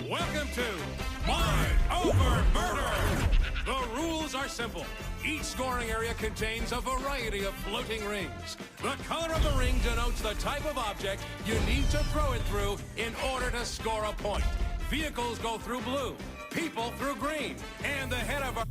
Welcome to Mind Over Murder! The rules are simple. Each scoring area contains a variety of floating rings. The color of the ring denotes the type of object you need to throw it through in order to score a point. Vehicles go through blue, people through green, and the head of a...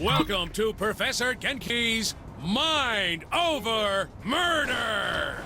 Welcome to Professor Genki's Mind Over Murder!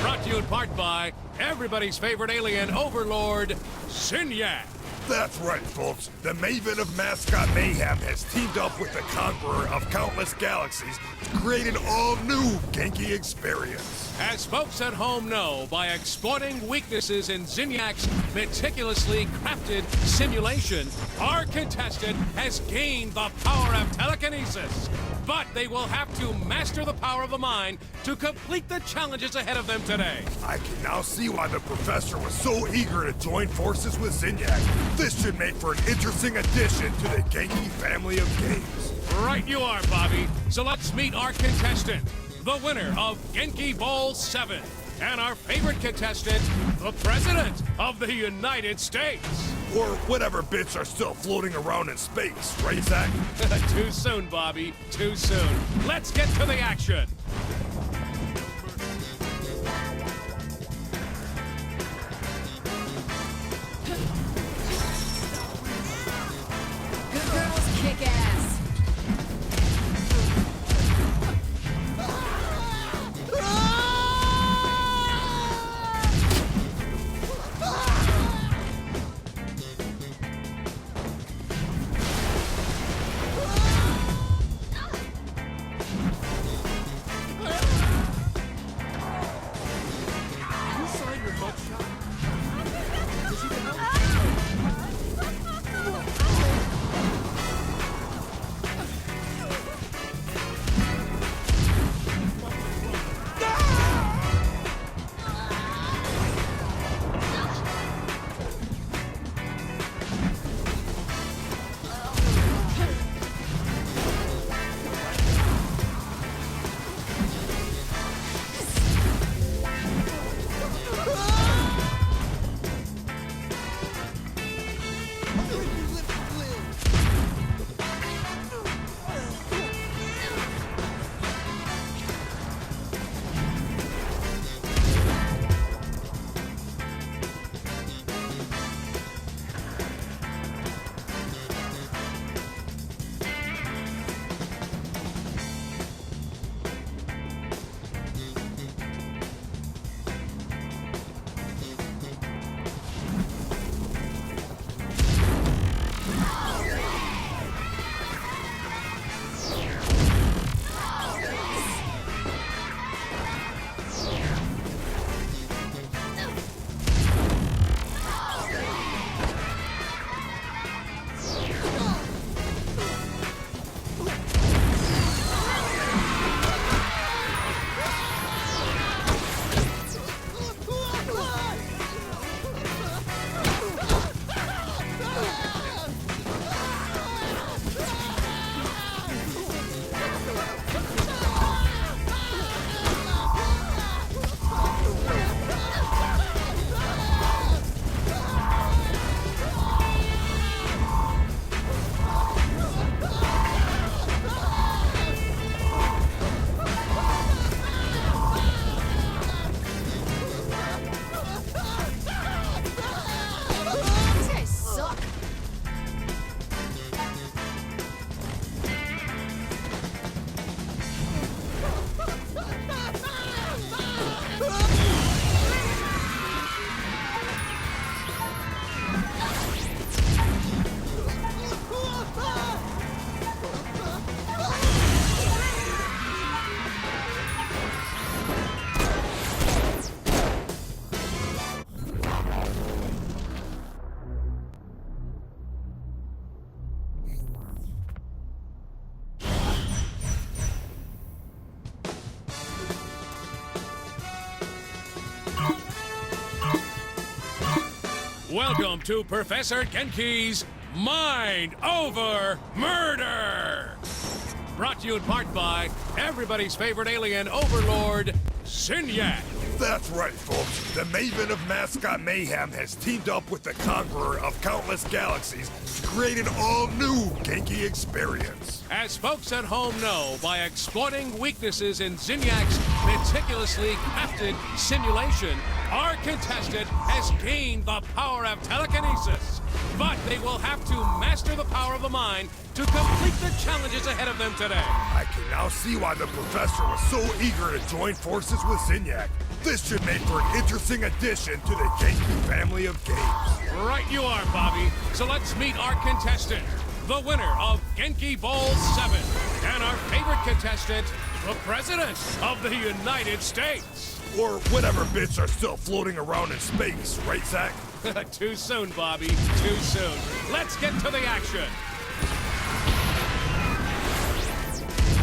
Brought to you in part by everybody's favorite alien overlord, Zinyak. That's right, folks. The Maven of Mascot Mayhem has teamed up with the Conqueror of Countless Galaxies to create an all-new Genki experience. As folks at home know, by exploiting weaknesses in Zinyak's meticulously crafted simulation, our contestant has gained the power of telekinesis. But they will have to master the power of the mind to complete the challenges ahead of them today. I can now see why the Professor was so eager to join forces with Zinyak. This should make for an interesting addition to the Genki family of games. Right you are, Bobby. So let's meet our contestant, the winner of Genki Bowl 7, and our favorite contestant, the President of the United States. Or whatever bits are still floating around in space, right, Zach? Too soon, Bobby. Too soon. Let's get to the action. Good girls kick ass. Welcome to Professor Genki's Mind Over Murder! Brought to you in part by everybody's favorite alien overlord, Zinyak. That's right, folks. The Maven of Mascot Mayhem has teamed up with the Conqueror of Countless Galaxies to create an all-new Genki experience. As folks at home know, by exploiting weaknesses in Zinyak's meticulously crafted simulation, our contestant has gained the power of telekinesis. But they will have to master the power of the mind to complete the challenges ahead of them today. I can now see why the Professor was so eager to join forces with Zinyak. This should make for an interesting addition to the Genki family of games. Right you are, Bobby. So let's meet our contestant, the winner of Genki Bowl 7, and our favorite contestant, the President of the United States. Or whatever bits are still floating around in space, right, Zach? Too soon, Bobby. Too soon. Let's get to the action.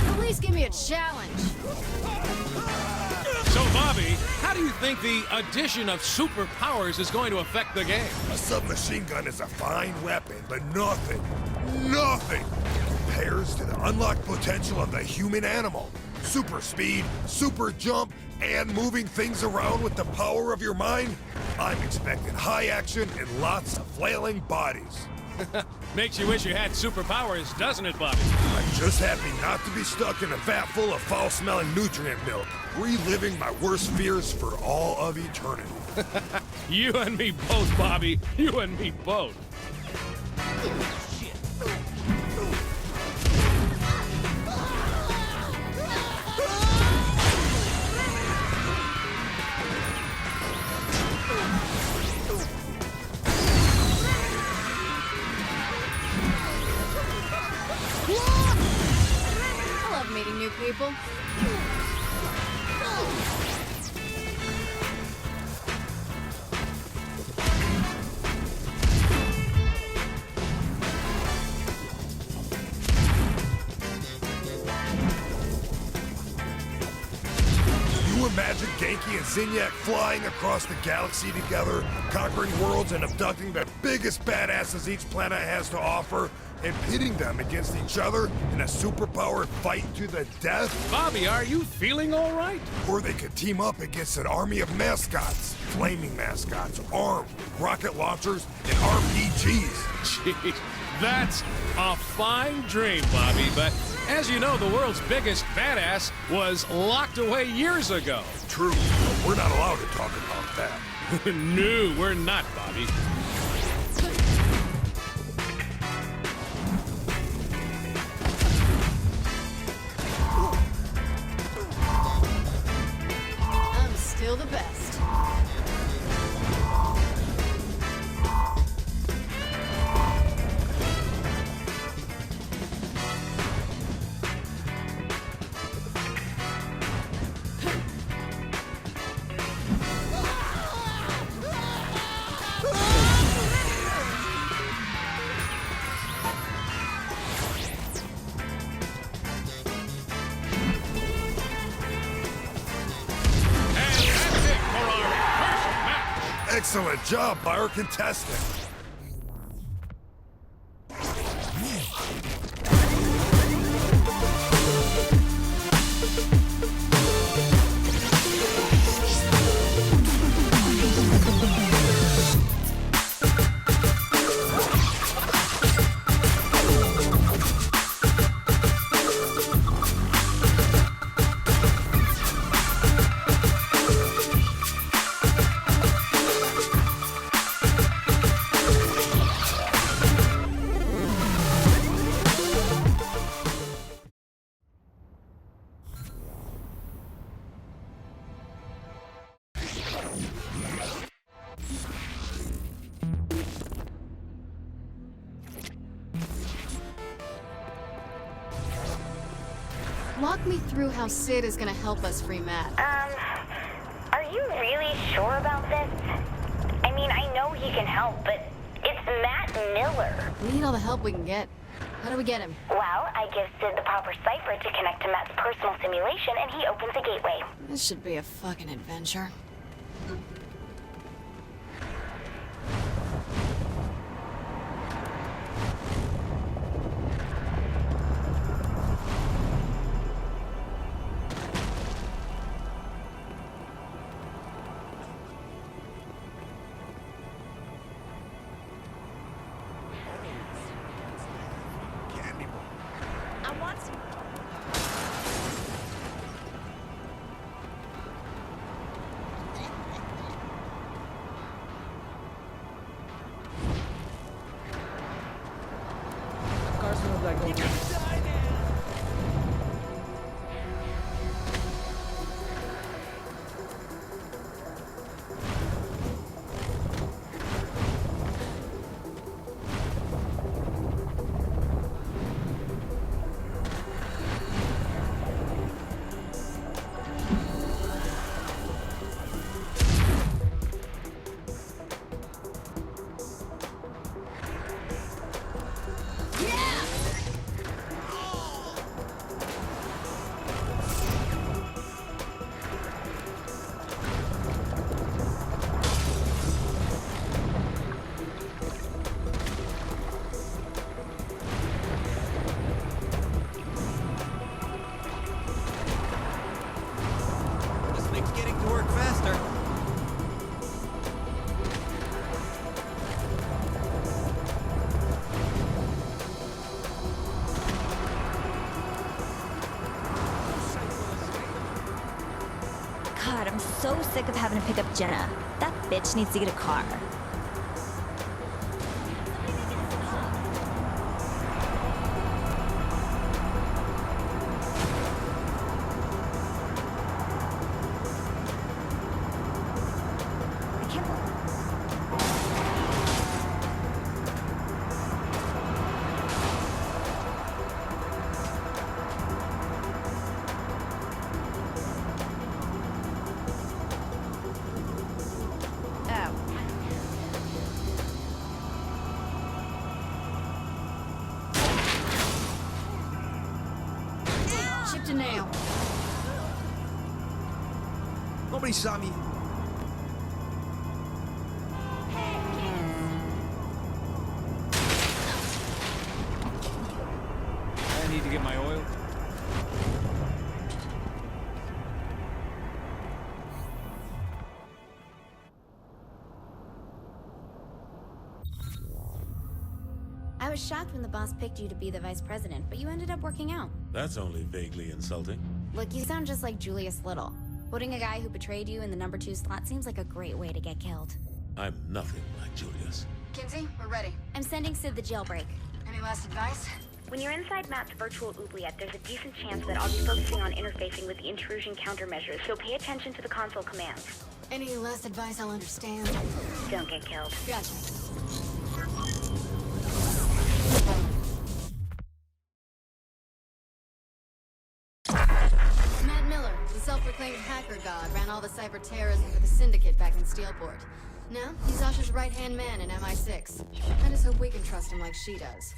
At least give me a challenge. So, Bobby, how do you think the addition of superpowers is going to affect the game? A submachine gun is a fine weapon, but nothing compares to the unlocked potential of the human animal. Super speed, super jump, and moving things around with the power of your mind. I'm expecting high action and lots of flailing bodies. Makes you wish you had superpowers, doesn't it, Bobby? I'm just happy not to be stuck in a vat full of foul-smelling nutrient milk, reliving my worst fears for all of eternity. You and me both, Bobby. You and me both. I love meeting new people. You imagine Genki and Zinyak flying across the galaxy together, conquering worlds and abducting the biggest badasses each planet has to offer, and pitting them against each other in a superpowered fight to the death? Bobby, are you feeling all right? Or they could team up against an army of mascots, flaming mascots, armed with rocket launchers and RPGs. Jeez, that's a fine dream, Bobby, but as you know, the world's biggest badass was locked away years ago. True, but we're not allowed to talk about that. No, we're not, Bobby. I'm still the best. Excellent job by our contestant. Walk me through how Sid is gonna help us free Matt. Are you really sure about this? I mean, I know he can help, but it's Matt Miller. We need all the help we can get. How do we get him? Well, I give Sid the proper cipher to connect to Matt's personal simulation, and he opens a gateway. This should be a fucking adventure. God, I'm so sick of having to pick up Jenna. That bitch needs to get a car. Chipped a nail. Nobody saw me. I need to get my oil. I was shocked when the boss picked you to be the vice president, but you ended up working out. That's only vaguely insulting. Look, you sound just like Julius Little. Putting a guy who betrayed you in the number 2 slot seems like a great way to get killed. I'm nothing like Julius. Kinsey, we're ready. I'm sending Sid the jailbreak. Any last advice? When you're inside Matt's virtual oubliette, there's a decent chance that I'll be focusing on interfacing with the intrusion countermeasures, so pay attention to the console commands. Any last advice I'll understand? Don't get killed. Gotcha. Matt Miller, the self-proclaimed hacker god, ran all the cyber terrorism for the Syndicate back in Steelport. Now, he's Asha's right-hand man in MI6. I just hope we can trust him like she does.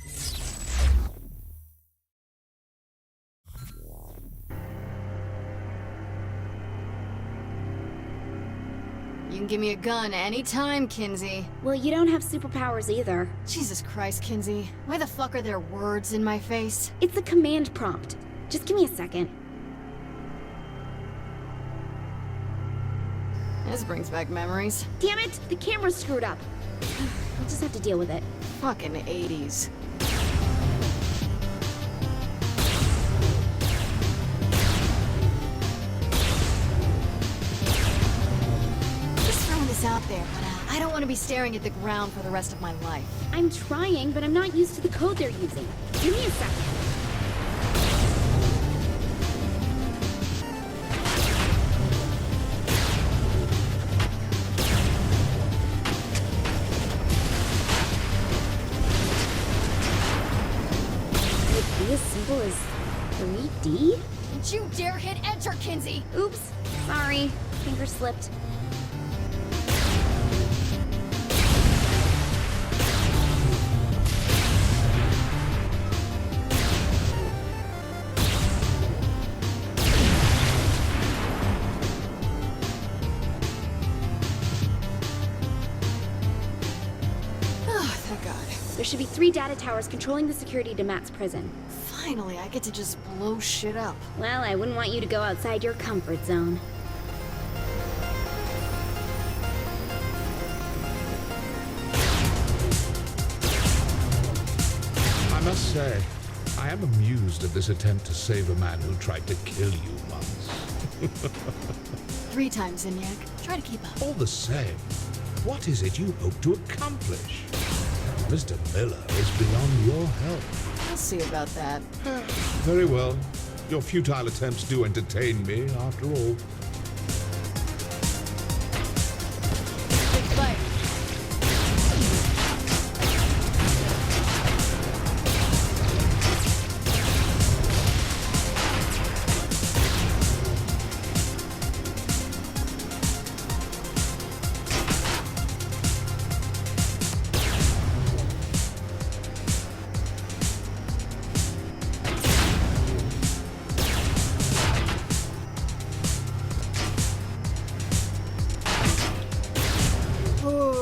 You can give me a gun anytime, Kinsey. Well, you don't have superpowers either. Jesus Christ, Kinsey. Why the fuck are there words in my face? It's a command prompt. Just give me a second. This brings back memories. Damn it! The camera's screwed up. I'll just have to deal with it. Fucking 80s. Just throwing this out there, but I don't want to be staring at the ground for the rest of my life. I'm trying, but I'm not used to the code they're using. Give me a second. As simple as 3D? Don't you dare hit enter, Kinsey! Oops, sorry. Finger slipped. Oh, thank God. There should be 3 data towers controlling the security to Matt's prison. Finally, I get to just blow shit up. Well, I wouldn't want you to go outside your comfort zone. I must say, I am amused at this attempt to save a man who tried to kill you once. 3 times, Zinyak. Try to keep up. All the same, what is it you hope to accomplish? Mr. Miller is beyond your help. We'll see about that. Very well. Your futile attempts do entertain me, after all. Big fight.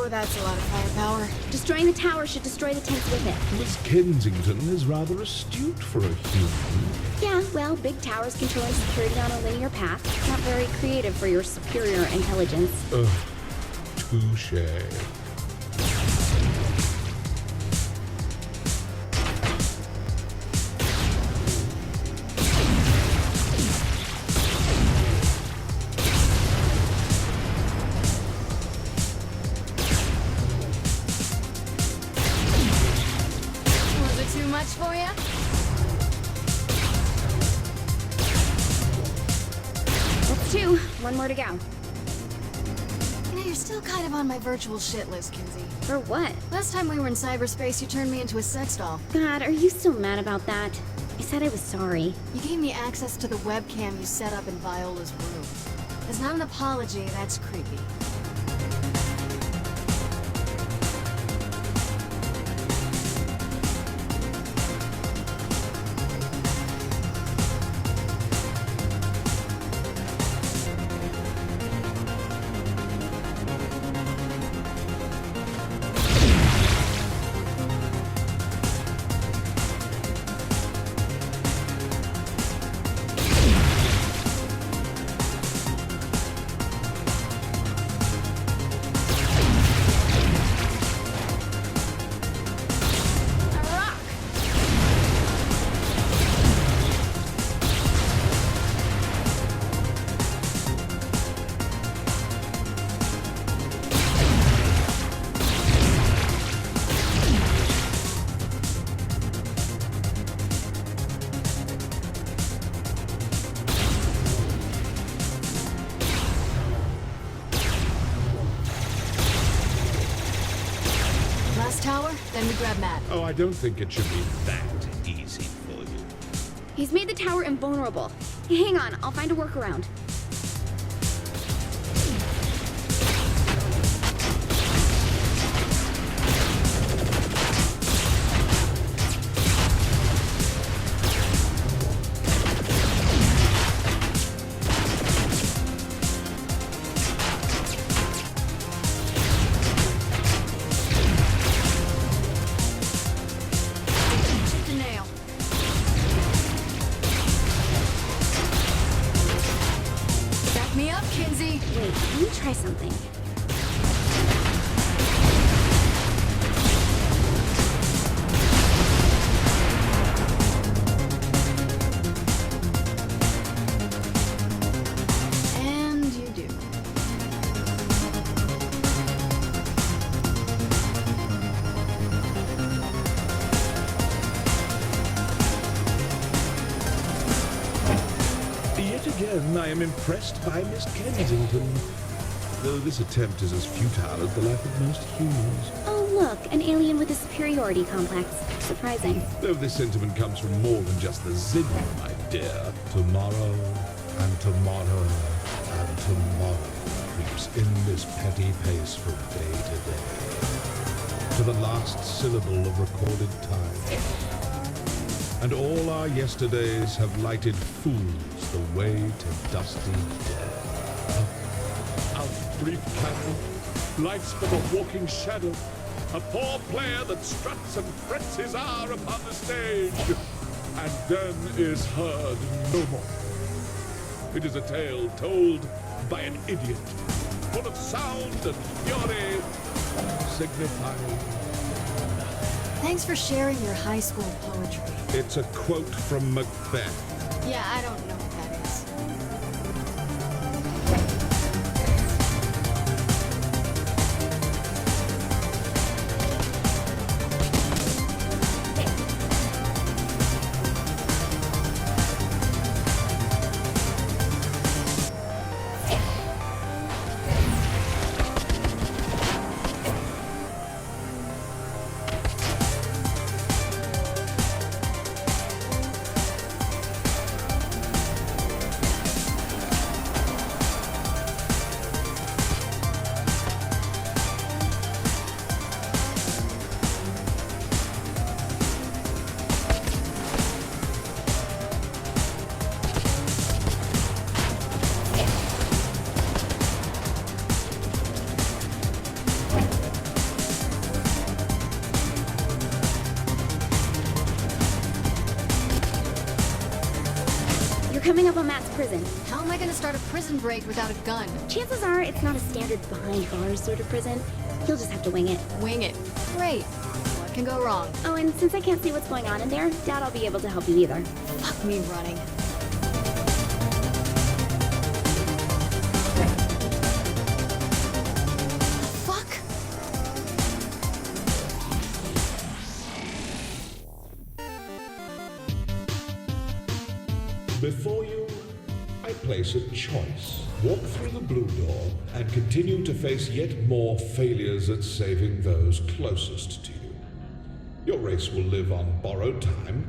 That's a lot of firepower. Destroying the tower should destroy the tanks with it. Miss Kensington is rather astute for a human. Yeah, well, big towers controlling security on a linear path. Not very creative for your superior intelligence. Touche. Was it too much for you? That's 2. 1 more to go. You know, you're still kind of on my virtual shit list, Kinsey. For what? Last time we were in cyberspace, you turned me into a sex doll. God, are you still mad about that? I said I was sorry. You gave me access to the webcam you set up in Viola's room. It's not an apology, that's creepy. Last tower, then we grab Matt. Oh, I don't think it should be that easy for you. He's made the tower invulnerable. Hang on, I'll find a workaround. Shoot the nail. Back me up, Kinsey. Wait, let me try something. And you do. Yet again, I am impressed by Miss Kensington. Though this attempt is as futile as the life of most humans. Oh, look, an alien with a superiority complex. Surprising. Though this sentiment comes from more than just the Zinnia, my dear. Tomorrow, and tomorrow, and tomorrow creeps in this petty pace from day to day, to the last syllable of recorded time. And all our yesterdays have lighted fools the way to dusty death. Our brief candle, life's but a walking shadow, a poor player that struts and frets his hour upon the stage, and then is heard no more. It is a tale told by an idiot, full of sound and fury, signifying. Thanks for sharing your high school poetry. It's a quote from Macbeth. Yeah, I don't know what that is. coming up on Matt's prison. How am I gonna start a prison break without a gun? Chances are it's not a standard behind bars sort of prison. You'll just have to wing it. Wing it. Great. What can go wrong? Oh, and since I can't see what's going on in there, doubt I'll be able to help you either. Fuck me running. Fuck! Before you, I place a choice. Walk through the blue door and continue to face yet more failures at saving those closest to you. Your race will live on borrowed time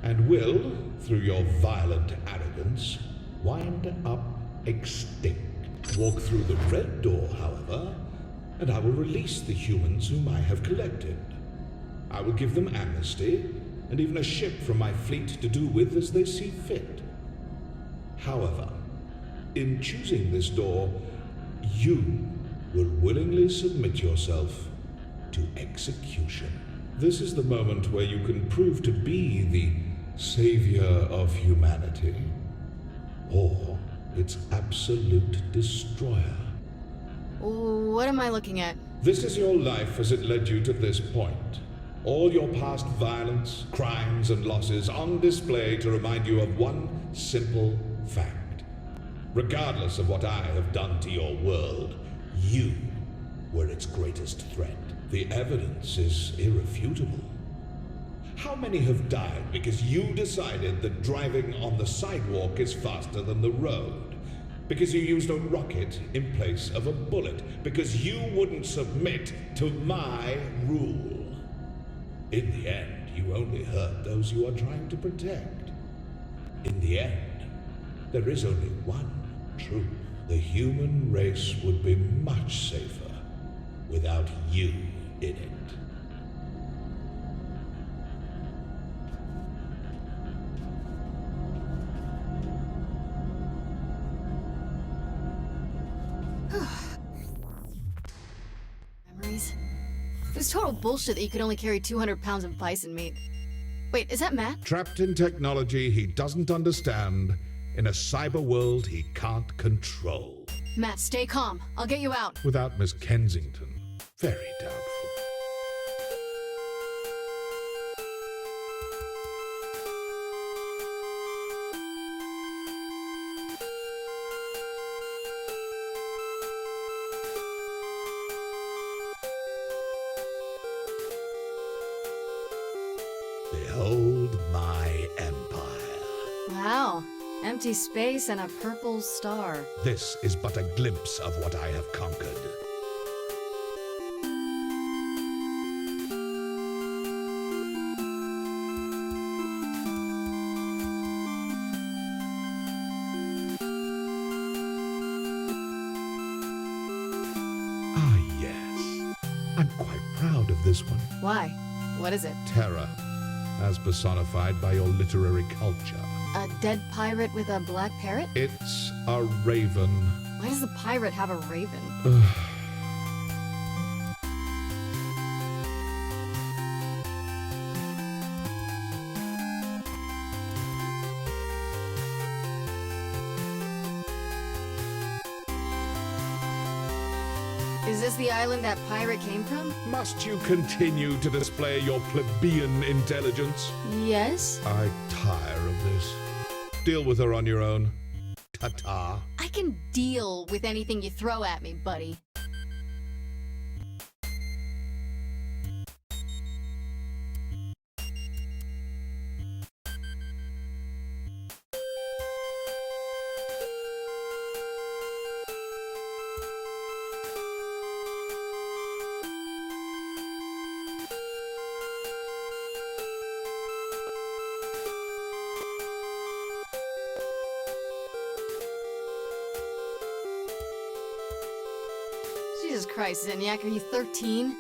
and will, through your violent arrogance, wind up extinct. Walk through the red door, however, and I will release the humans whom I have collected. I will give them amnesty and even a ship from my fleet to do with as they see fit. However, in choosing this door, you will willingly submit yourself to execution. This is the moment where you can prove to be the savior of humanity, or its absolute destroyer. What am I looking at? This is your life as it led you to this point. All your past violence, crimes, and losses on display to remind you of one simple fact. Regardless of what I have done to your world, you were its greatest threat. The evidence is irrefutable. How many have died because you decided that driving on the sidewalk is faster than the road? Because you used a rocket in place of a bullet? Because you wouldn't submit to my rule? In the end, you only hurt those you are trying to protect. In the end, there is only one truth. The human race would be much safer without you in it. Memories? It was total bullshit that you could only carry 200 pounds of bison meat. Wait, is that Matt? Trapped in technology he doesn't understand, in a cyber world he can't control. Matt, stay calm. I'll get you out. Without Miss Kensington, very doubtful. Behold my empire. Wow. Empty space and a purple star. This is but a glimpse of what I have conquered. Ah, yes. I'm quite proud of this one. Why? What is it? Terror, as personified by your literary culture. A dead pirate with a black parrot? It's a raven. Why does the pirate have a raven? Is this the island that pirate came from? Must you continue to display your plebeian intelligence? Yes. I tire of this. Deal with her on your own. Ta-ta. I can deal with anything you throw at me, buddy. Jesus Christ, Zinyak, are you 13?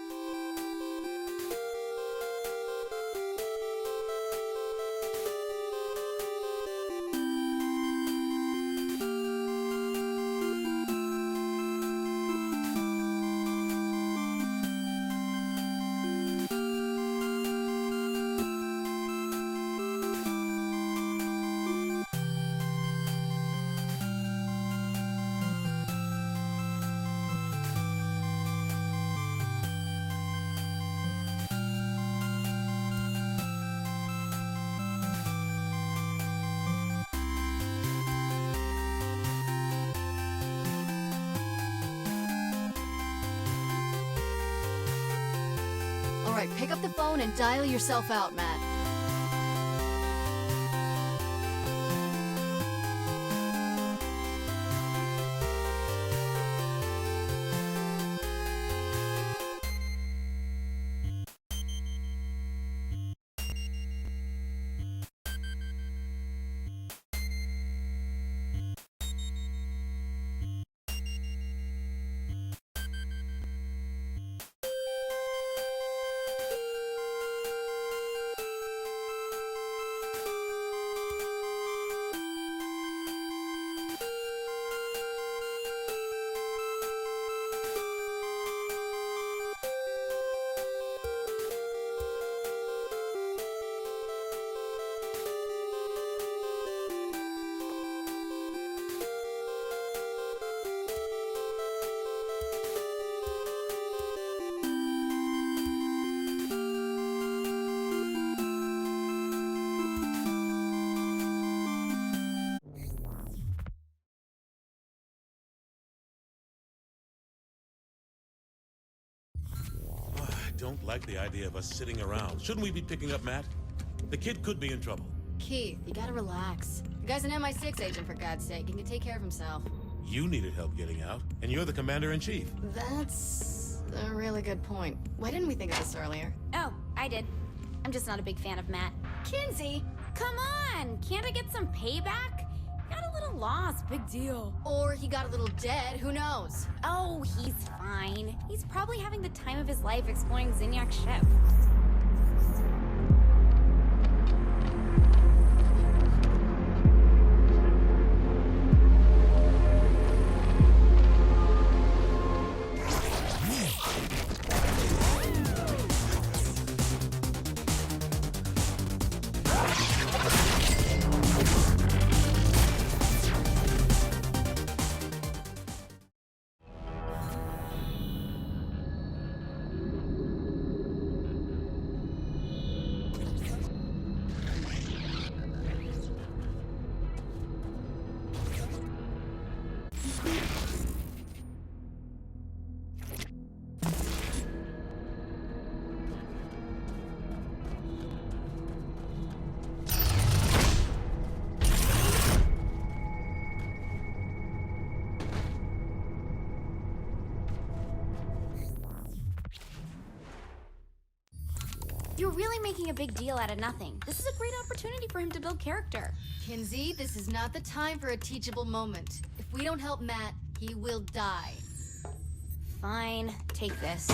Alright, pick up the phone and dial yourself out, Matt. I don't like the idea of us sitting around. Shouldn't we be picking up Matt? The kid could be in trouble. Keith, you gotta relax. The guy's an MI6 agent, for God's sake. He can take care of himself. You needed help getting out, and you're the commander-in-chief. That's a really good point. Why didn't we think of this earlier? Oh, I did. I'm just not a big fan of Matt. Kinsey! Come on! Can't I get some payback? Got a little lost, big deal. Or he got a little dead, who knows? Oh, he's fine. He's probably having the time of his life exploring Zinniak's ship. You're really making a big deal out of nothing. This is a great opportunity for him to build character. Kinsey, this is not the time for a teachable moment. If we don't help Matt, he will die. Fine, take this.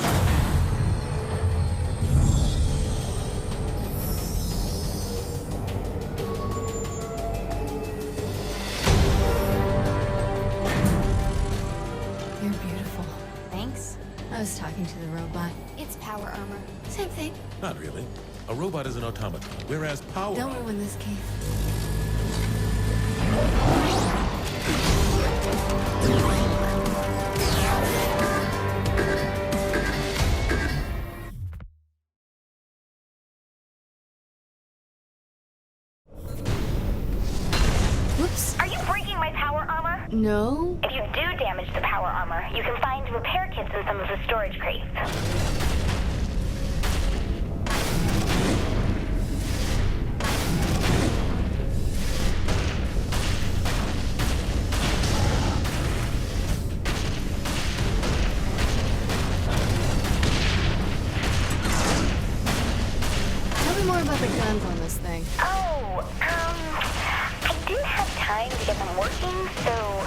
You're beautiful. Thanks. I was talking to the robot. It's power armor. Same thing. Not really. A robot is an automaton, whereas power... Don't ruin this, Keith. Whoops. Are you breaking my power armor? No? If you do damage the power armor, you can find repair kits in some of the storage crates. Tell me more about the guns on this thing. Oh, I didn't have time to get them working, so...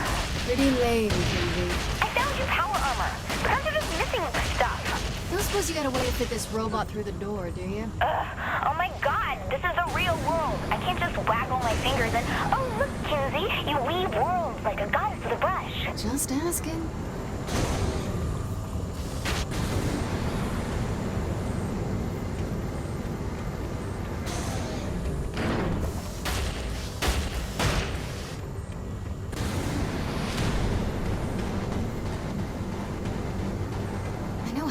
Pretty lame, Kinsey. I found your power armor. The guns are just missing stuff. Don't suppose you got a way to fit this robot through the door, do you? Oh my god, this is the real world. I can't just waggle my fingers and... Oh, look, Kinsey, you weave worlds like a goddess with a brush. Just asking.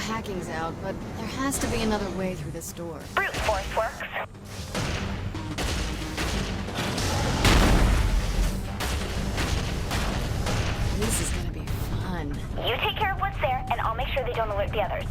Hacking's out, but there has to be another way through this door. Brute force works. This is gonna be fun. You take care of what's there, and I'll make sure they don't alert the others.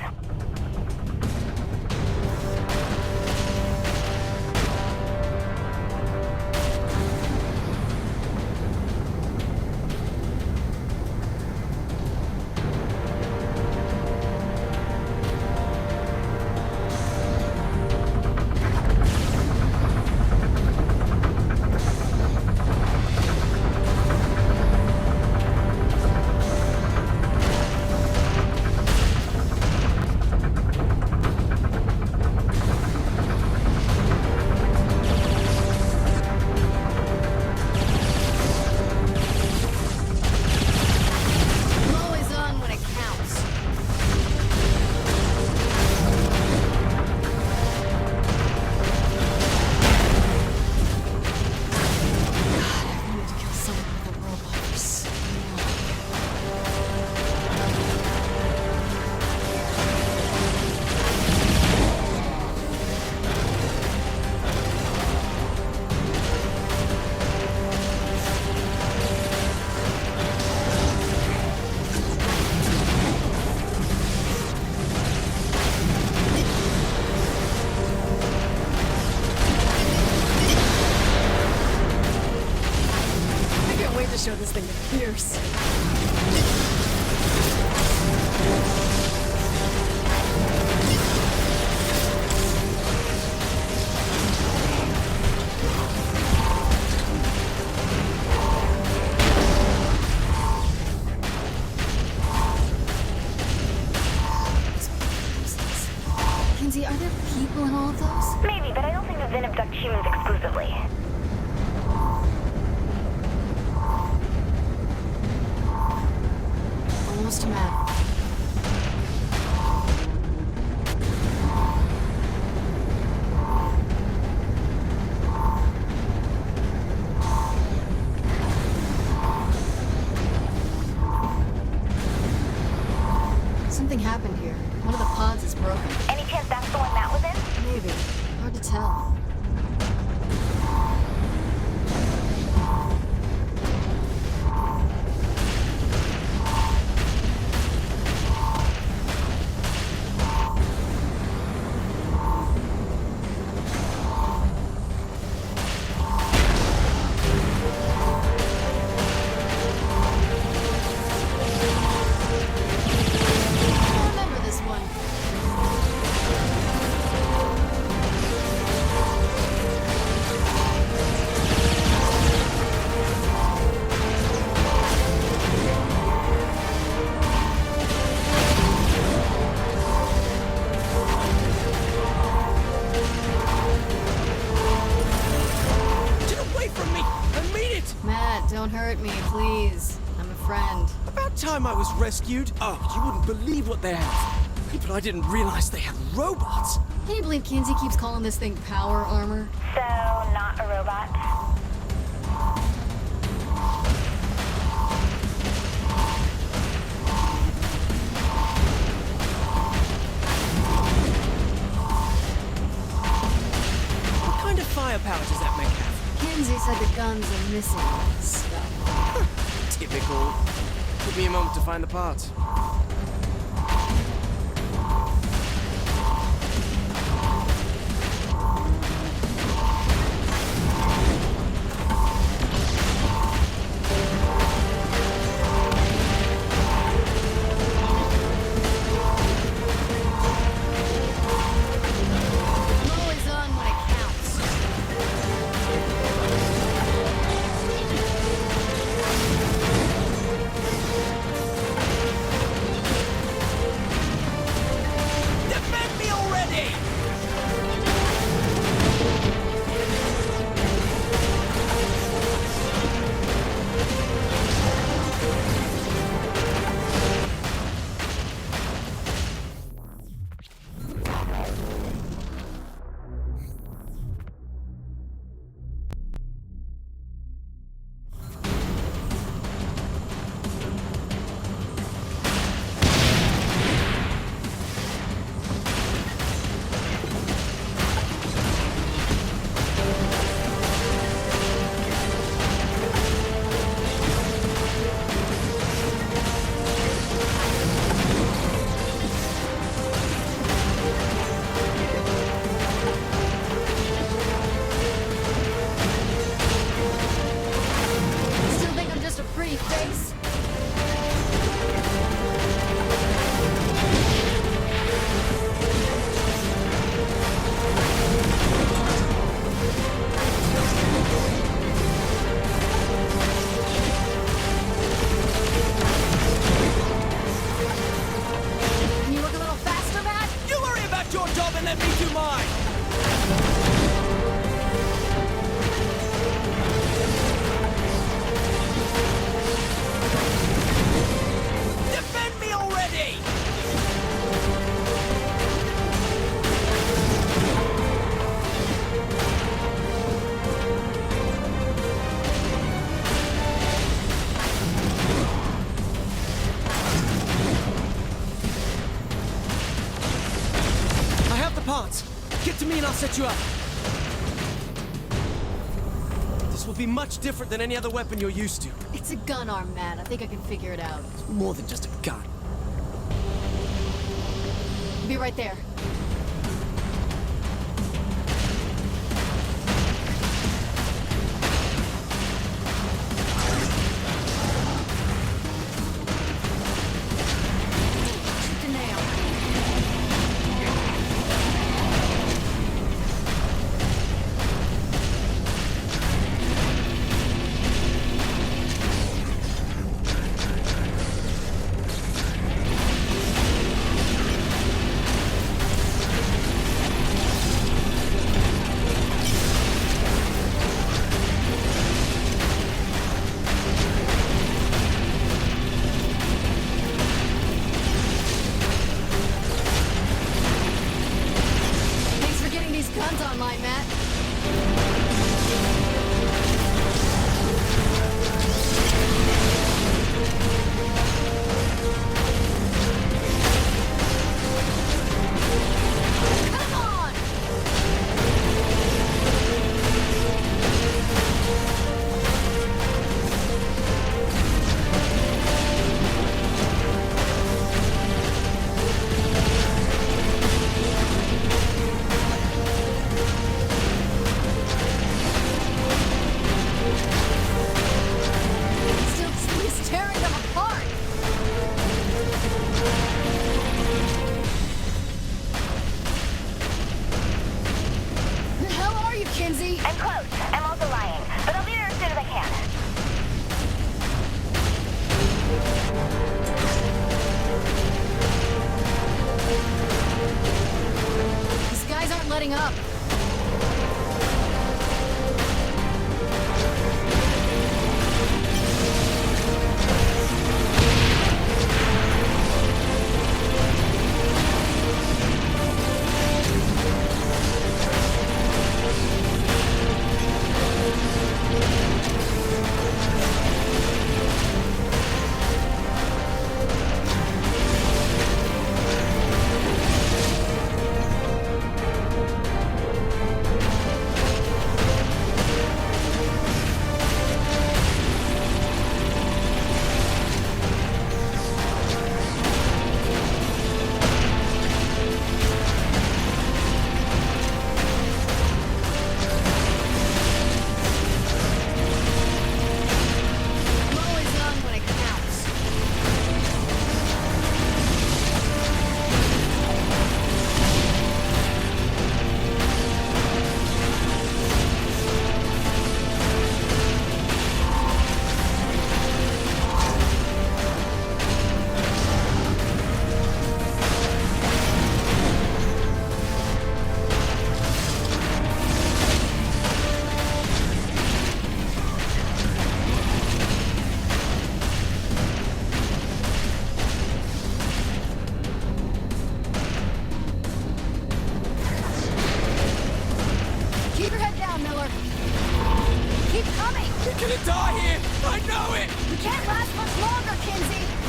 fierce. Kinsey, are there people in all of those? Maybe, but I don't think the Vin abduct humans exclusively. Almost a map. Something happened here. One of the pods is broken. Any chance that's the one Matt was in? Maybe. Hard to tell. I remember this one. Get away from me! I mean it! Matt, don't hurt me, please. I'm a friend. About time I was rescued. Oh, you wouldn't believe what they have. But I didn't realize they had robots. Can you believe Kinsey keeps calling this thing power armor? So, not a robot. What kind of firepower does that make have? Kinsey said the guns are missing stuff. Typical. Give me a moment to find the parts. I'm always on when it counts. Defend me already! Still think I'm just a pretty face? Can you look a little faster, Matt? You worry about your job and let me do mine! Defend me already! I have the parts. Get to me and I'll set you up. This will be much different than any other weapon you're used to. It's a gun arm, Matt. I think I can figure it out. It's more than just a gun. Be right there. guns online, Matt. Come on! He's tearing them apart! The hell are you, Kinsey? I'm close. I'm also lying, but I'll be there as soon as I can. These guys aren't letting up. I'm always on when it counts. Keep your head down, Miller. Keep coming! We're gonna die here! I know it! We can't last much longer, Kinsey!